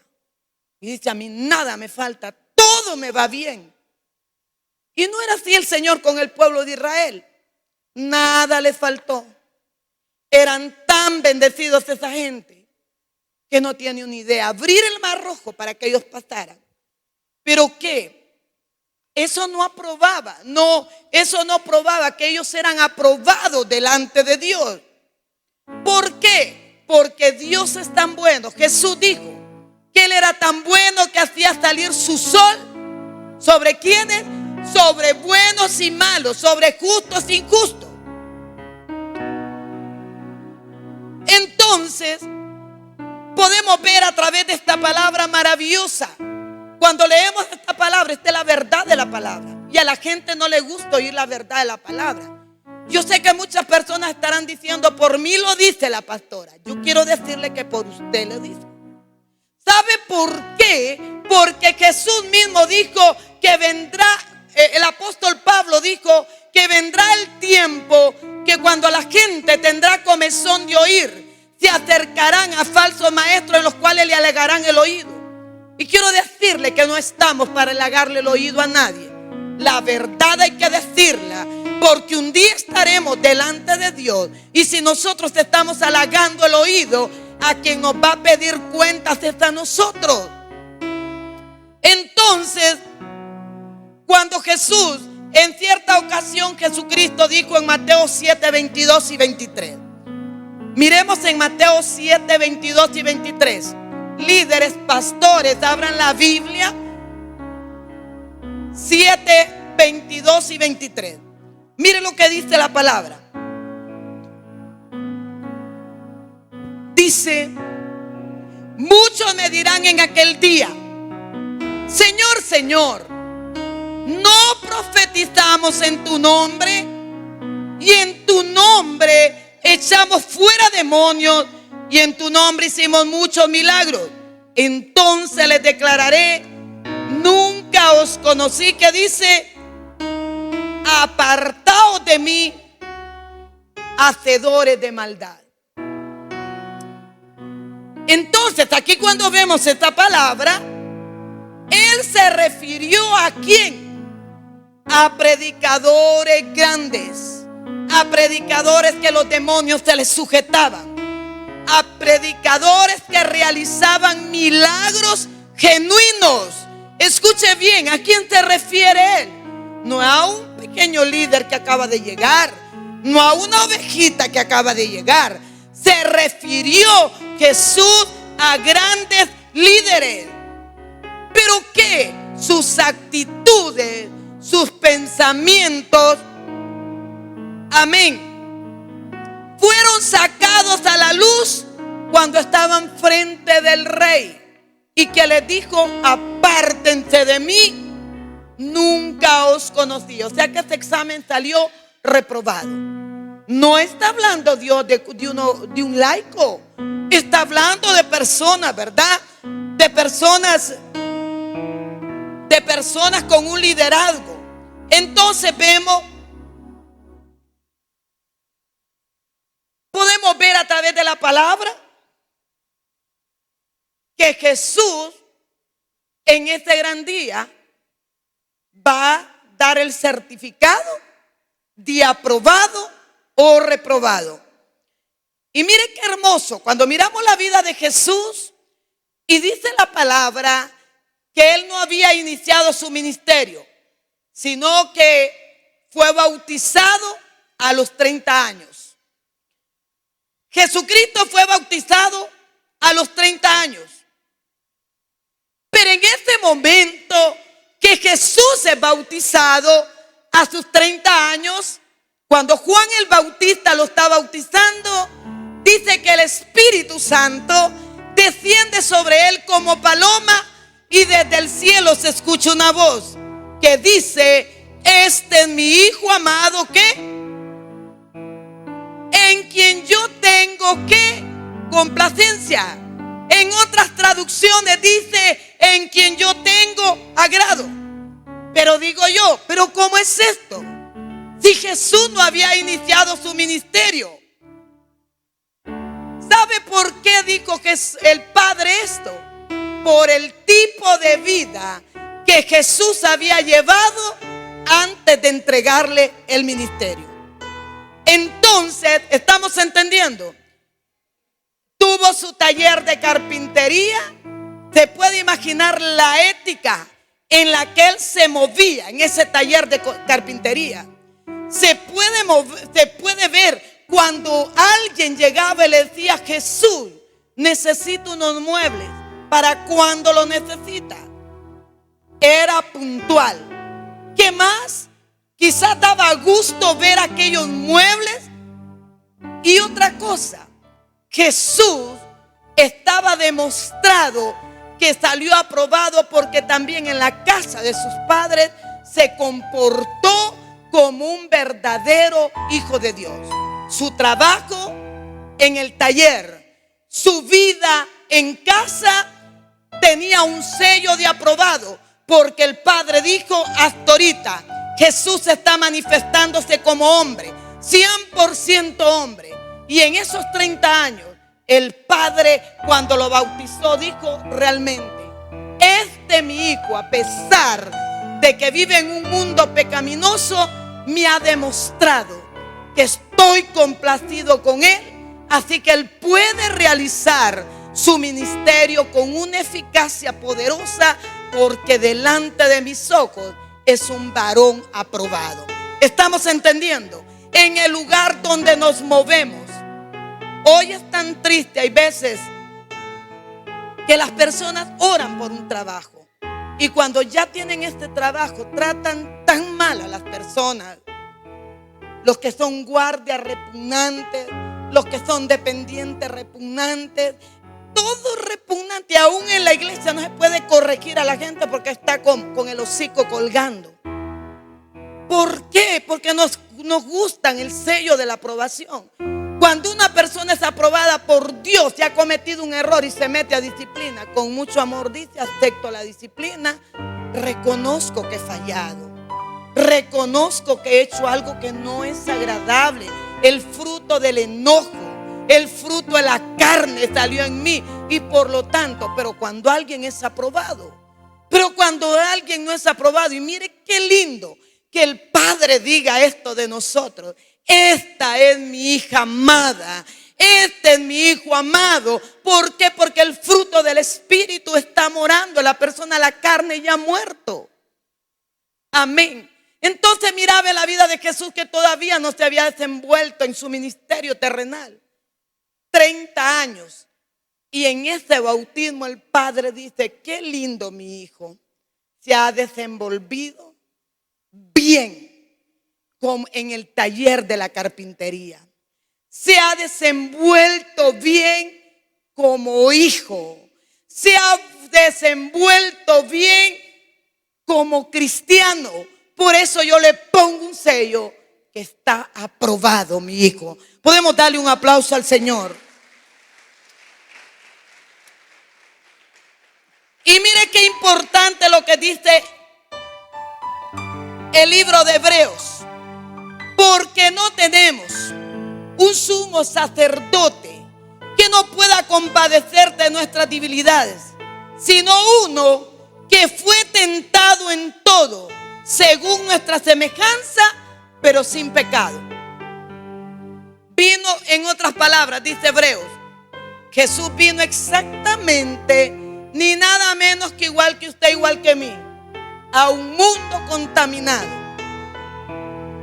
y dice: a mí nada me falta, todo me va bien. Y no era así el Señor con el pueblo de Israel. Nada les faltó. Eran tan bendecidos esa gente que no tiene una idea. Abrir el mar rojo para que ellos pasaran. ¿Pero qué? Eso no aprobaba. No, eso no probaba que ellos eran aprobados delante de Dios. ¿Por qué? Porque Dios es tan bueno. Jesús dijo que Él era tan bueno que hacía salir su sol. ¿Sobre quiénes? Sobre buenos y malos, sobre justos e injustos. Entonces, podemos ver a través de esta palabra maravillosa. Cuando leemos esta palabra, esta es la verdad de la palabra. Y a la gente no le gusta oír la verdad de la palabra. Yo sé que muchas personas estarán diciendo: por mí lo dice la pastora. Yo quiero decirle que por usted lo dice. ¿Sabe por qué? Porque Jesús mismo dijo que vendrá. El apóstol Pablo dijo que vendrá el tiempo que cuando la gente tendrá comezón de oír, se acercarán a falsos maestros en los cuales le halagarán el oído. Y quiero decirle que no estamos para halagarle el oído a nadie. La verdad hay que decirla, porque un día estaremos delante de Dios. Y si nosotros estamos halagando el oído, a quien nos va a pedir cuentas es a nosotros. Entonces, cuando Jesús, en cierta ocasión, Jesucristo dijo en Mateo 7, 22 y 23. Miremos en Mateo 7, 22 y 23. Líderes, pastores, abran la Biblia. 7, 22 y 23. Miren lo que dice la palabra. Dice: muchos me dirán en aquel día: Señor, Señor, ¿no profetizamos en tu nombre? Y en tu nombre echamos fuera demonios, y en tu nombre hicimos muchos milagros. Entonces les declararé: nunca os conocí. Que dice: apartaos de mí, hacedores de maldad. Entonces, aquí cuando vemos esta palabra, Él se refirió ¿a quién? A predicadores grandes, a predicadores que los demonios se les sujetaban, a predicadores que realizaban milagros genuinos. Escuche bien, ¿a quién se refiere Él? No a un pequeño líder que acaba de llegar, no a una ovejita que acaba de llegar, Se refirió Jesús a grandes líderes. ¿Pero qué? Sus actitudes, sus pensamientos, amén, fueron sacados a la luz cuando estaban frente del rey, y que les dijo: apártense de mí, nunca os conocí. O sea que este examen salió reprobado. No está hablando Dios de un laico. Está hablando de personas, ¿verdad? De personas con un liderazgo. Entonces podemos ver a través de la palabra que Jesús en este gran día va a dar el certificado de aprobado o reprobado. Y mire qué hermoso, cuando miramos la vida de Jesús, y dice la palabra que él no había iniciado su ministerio, sino que fue bautizado a los 30 años. Jesucristo fue bautizado a los 30 años. Pero en ese momento que Jesús es bautizado a sus 30 años, cuando Juan el Bautista lo está bautizando, dice que el Espíritu Santo desciende sobre él como paloma, y desde el cielo se escucha una voz que dice: este es mi Hijo amado, ¿qué? En quien yo tengo, ¿qué? Complacencia. En otras traducciones dice: en quien yo tengo agrado. Pero digo yo, ¿pero cómo es esto? Si Jesús no había iniciado su ministerio. ¿Sabe por qué dijo que el Padre esto? Por el tipo de vida que Jesús había llevado antes de entregarle el ministerio. Entonces, ¿estamos entendiendo? Tuvo su taller de carpintería. Se puede imaginar la ética en la que él se movía en ese taller de carpintería. Se puede ver cuando alguien llegaba y le decía: Jesús, necesito unos muebles, para cuando lo necesita. Era puntual. ¿Qué más? Quizás daba gusto ver aquellos muebles. Y otra cosa, Jesús estaba demostrado que salió aprobado porque también en la casa de sus padres se comportó como un verdadero hijo de Dios. Su trabajo en el taller, su vida en casa, tenía un sello de aprobado, porque el Padre dijo: hasta ahorita Jesús está manifestándose como hombre, 100% hombre. Y en esos 30 años el Padre, cuando lo bautizó, dijo: realmente este mi Hijo, a pesar de que vive en un mundo pecaminoso, me ha demostrado que estoy complacido con él. Así que él puede realizar su ministerio con una eficacia poderosa, porque delante de mis ojos es un varón aprobado. ¿Estamos entendiendo? En el lugar donde nos movemos, hoy es tan triste, hay veces que las personas oran por un trabajo, y cuando ya tienen este trabajo tratan tan mal a las personas. Los que son guardias repugnantes, los que son dependientes repugnantes, todo repugnante. Aún en la iglesia no se puede corregir a la gente porque está con el hocico colgando. ¿Por qué? Porque nos gustan el sello de la aprobación. Cuando una persona es aprobada por Dios y ha cometido un error y se mete a disciplina, con mucho amor dice: acepto la disciplina, reconozco que he fallado, reconozco que he hecho algo que no es agradable. El fruto del enojo, el fruto de la carne salió en mí, y por lo tanto, pero cuando alguien es aprobado, pero cuando alguien no es aprobado, y mire qué lindo que el Padre diga esto de nosotros: esta es mi hija amada, este es mi hijo amado. ¿Por qué? Porque el fruto del Espíritu está morando en la persona, la carne ya ha muerto. Amén. Entonces miraba en la vida de Jesús que todavía no se había desenvuelto en su ministerio terrenal. 30 años. Y en ese bautismo el padre dice: qué lindo mi hijo, se ha desenvolvido bien como en el taller de la carpintería. Se ha desenvuelto bien como hijo. Se ha desenvuelto bien como cristiano. Por eso yo le pongo un sello que está aprobado, mi hijo. Podemos darle un aplauso al Señor. Y mire qué importante lo que dice el libro de Hebreos. Porque no tenemos un sumo sacerdote que no pueda compadecer de nuestras debilidades, sino uno que fue tentado en todo, según nuestra semejanza, pero sin pecado. Vino, en otras palabras, dice Hebreos, Jesús vino exactamente, ni nada menos que igual que usted, igual que mí, a un mundo contaminado.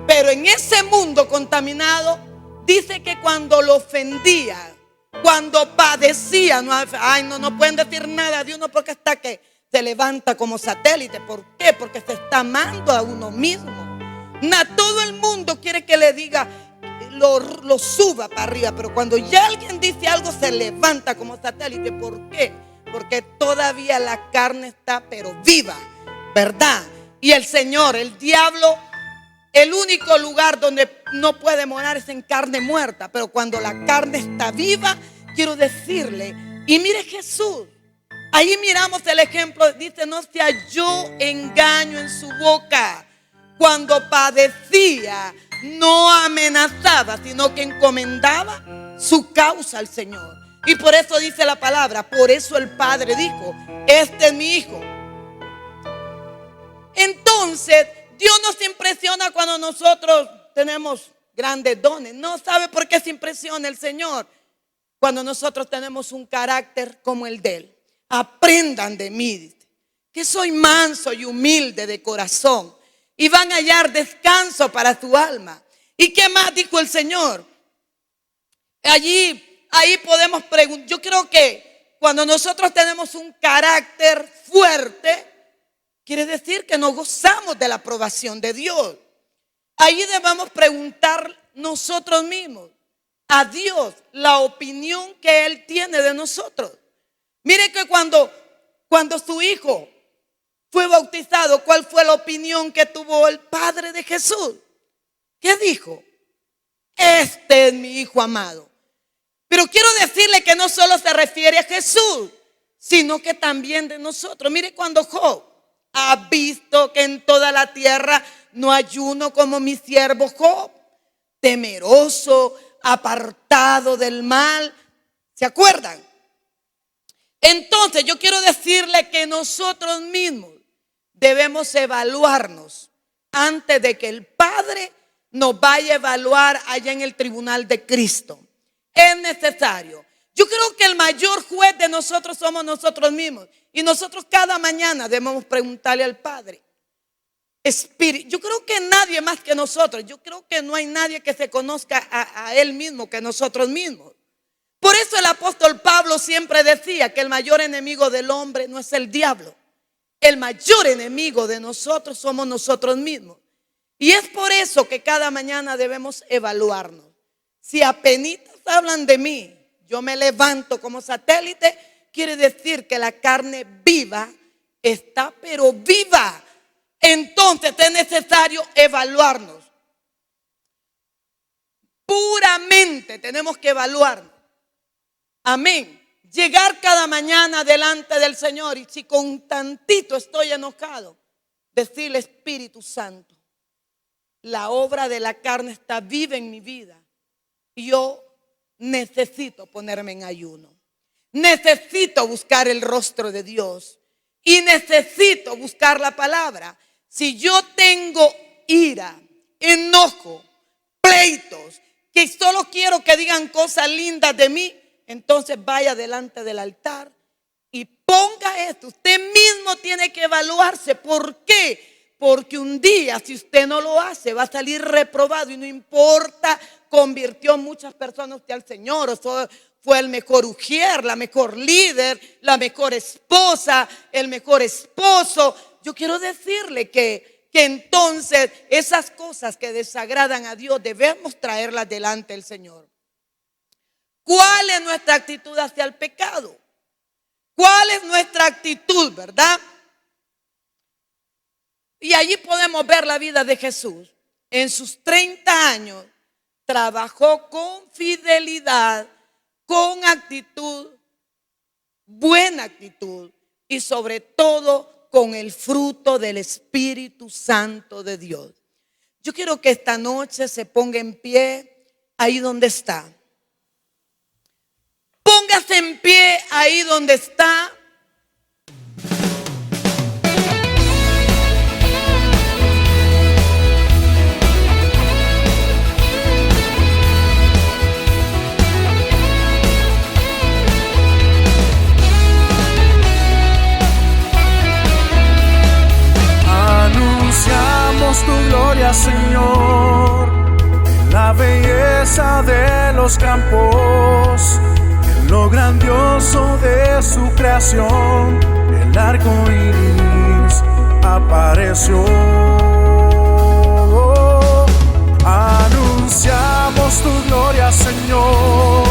Pero en ese mundo contaminado, dice que cuando lo ofendía, cuando padecía, no pueden decir nada de uno porque hasta que se levanta como satélite. ¿Por qué? Porque se está amando a uno mismo. Todo el mundo quiere que le diga, lo suba para arriba, pero cuando ya alguien dice algo se levanta como satélite. ¿Por qué? Porque todavía la carne está pero viva, ¿verdad? Y el Señor, el diablo, el único lugar donde no puede morar es en carne muerta. Pero cuando la carne está viva, quiero decirle, y mire Jesús, ahí miramos el ejemplo, dice: no se halló engaño en su boca. Cuando padecía, no amenazaba, sino que encomendaba su causa al Señor. Y por eso dice la palabra, por eso el Padre dijo: este es mi hijo. Entonces, Dios nos impresiona cuando nosotros tenemos grandes dones. No sabe por qué se impresiona el Señor cuando nosotros tenemos un carácter como el de Él. Aprendan de mí, que soy manso y humilde de corazón, y van a hallar descanso para su alma. ¿Y qué más dijo el Señor? Ahí podemos preguntar. Yo creo que cuando nosotros tenemos un carácter fuerte, quiere decir que nos gozamos de la aprobación de Dios. Ahí debemos preguntar nosotros mismos a Dios la opinión que Él tiene de nosotros. Mire que cuando su hijo fue bautizado, ¿cuál fue la opinión que tuvo el padre de Jesús? ¿Qué dijo? Este es mi hijo amado. Pero quiero decirle que no solo se refiere a Jesús, sino que también de nosotros. Mire cuando Job ha visto que en toda la tierra no hay uno como mi siervo Job, temeroso, apartado del mal. ¿Se acuerdan? Entonces yo quiero decirle que nosotros mismos debemos evaluarnos antes de que el Padre nos vaya a evaluar allá en el tribunal de Cristo. Es necesario. Yo creo que el mayor juez de nosotros somos nosotros mismos. Y nosotros cada mañana debemos preguntarle al Padre. Yo creo que nadie más que nosotros. Yo creo que no hay nadie que se conozca a Él mismo que nosotros mismos. Por eso el apóstol Pablo siempre decía que el mayor enemigo del hombre no es el diablo. El mayor enemigo de nosotros somos nosotros mismos. Y es por eso que cada mañana debemos evaluarnos. Si apenitas hablan de mí, yo me levanto como satélite, quiere decir que la carne viva está, pero viva. Entonces es necesario evaluarnos. Puramente tenemos que evaluarnos. Amén. Llegar cada mañana delante del Señor, y si con tantito estoy enojado, decirle: Espíritu Santo, la obra de la carne está viva en mi vida. Yo necesito ponerme en ayuno. Necesito buscar el rostro de Dios. Y necesito buscar la palabra. Si yo tengo ira, enojo, pleitos, que solo quiero que digan cosas lindas de mí, entonces vaya delante del altar y ponga esto. Usted mismo tiene que evaluarse. ¿Por qué? Porque un día, si usted no lo hace, va a salir reprobado. Y no importa, convirtió muchas personas usted al Señor, o fue el mejor ujier, la mejor líder, la mejor esposa, el mejor esposo. Yo quiero decirle que entonces esas cosas que desagradan a Dios debemos traerlas delante del Señor. ¿Cuál es nuestra actitud hacia el pecado? ¿Cuál es nuestra actitud, verdad? Y allí podemos ver la vida de Jesús. En sus 30 años trabajó con fidelidad, con actitud, buena actitud y sobre todo con el fruto del Espíritu Santo de Dios. Yo quiero que esta noche se ponga en pie ahí donde está. Póngase en pie ahí donde está. Anunciamos tu gloria, Señor, en la belleza de los campos, en lo grandioso de su creación. El arco iris apareció. Anunciamos tu gloria, Señor,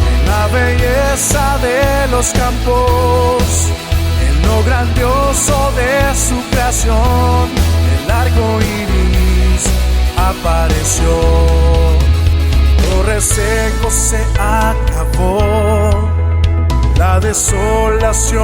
en la belleza de los campos, en lo grandioso de su creación. El arco iris apareció. Torre seco se acabó, la desolación